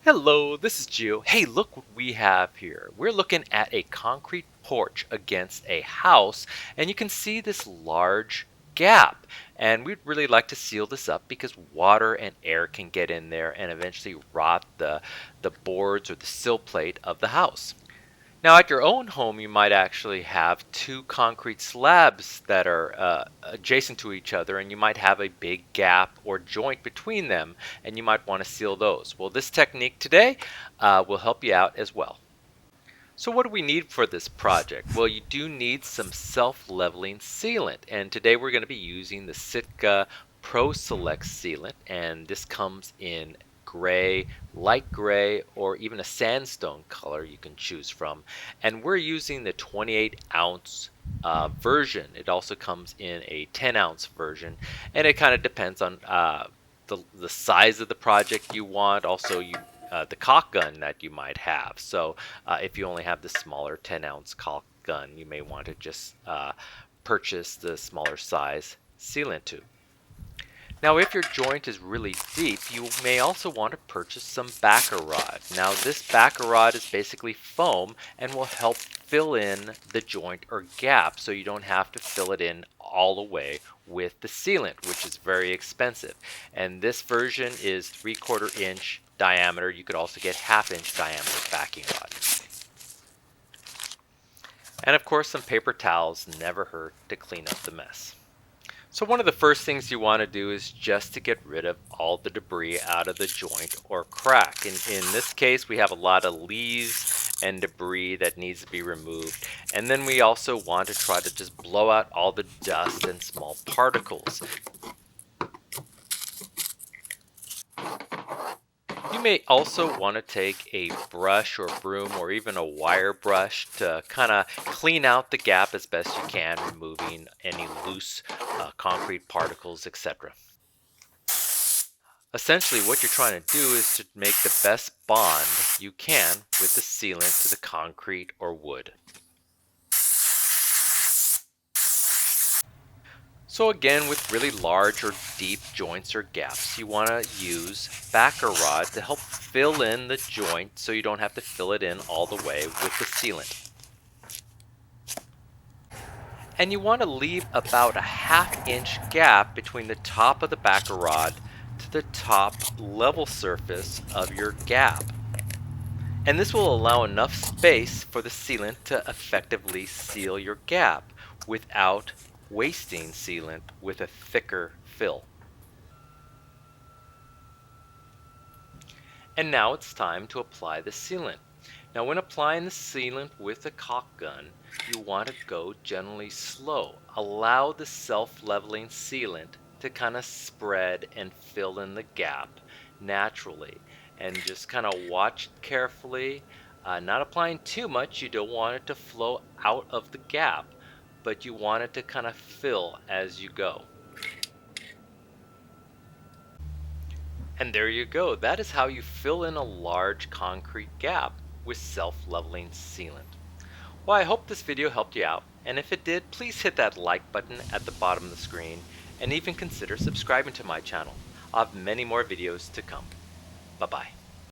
Hello, this is Gio. Hey, look what we have here. We're looking at a concrete porch against a house, and you can see this large gap. And we'd really like to seal this up because water and air can get in there and eventually rot the boards or the sill plate of the house. Now, at your own home, you might actually have two concrete slabs that are adjacent to each other, and you might have a big gap or joint between them, and you might want to seal those. Well, this technique today will help you out as well. So what do we need for this project? Well, you do need some self-leveling sealant, and today we're going to be using the Sitka Pro Select sealant, and this comes in gray, light gray, or even a sandstone color you can choose from. And we're using the 28-ounce version. It also comes in a 10-ounce version, and it kind of depends on the size of the project you want. Also, the caulk gun that you might have. So if you only have the smaller 10-ounce caulk gun, you may want to just purchase the smaller size sealant tube. Now, if your joint is really deep, you may also want to purchase some backer rod. Now, this backer rod is basically foam and will help fill in the joint or gap so you don't have to fill it in all the way with the sealant, which is very expensive. And this version is 3/4 inch diameter. You could also get 1/2 inch diameter backing rod. And of course, some paper towels never hurt to clean up the mess. So one of the first things you want to do is just to get rid of all the debris out of the joint or crack. In this case, we have a lot of leaves and debris that needs to be removed. And then we also want to try to just blow out all the dust and small particles. You may also want to take a brush or broom or even a wire brush to kind of clean out the gap as best you can, removing any loose concrete particles, etc. Essentially, what you're trying to do is to make the best bond you can with the sealant to the concrete or wood. So again, with really large or deep joints or gaps, you want to use backer rod to help fill in the joint so you don't have to fill it in all the way with the sealant. And you want to leave about a 1/2 inch gap between the top of the backer rod to the top level surface of your gap. And this will allow enough space for the sealant to effectively seal your gap without wasting sealant with a thicker fill. And now it's time to apply the sealant. Now when applying the sealant with a caulk gun, you want to go generally slow. Allow the self-leveling sealant to kind of spread and fill in the gap naturally. And just kind of watch it carefully, not applying too much. You don't want it to flow out of the gap, but you want it to kind of fill as you go. And there you go. That is how you fill in a large concrete gap with self-leveling sealant. Well, I hope this video helped you out, and if it did, please hit that like button at the bottom of the screen, and even consider subscribing to my channel. I'll have many more videos to come. Bye-bye.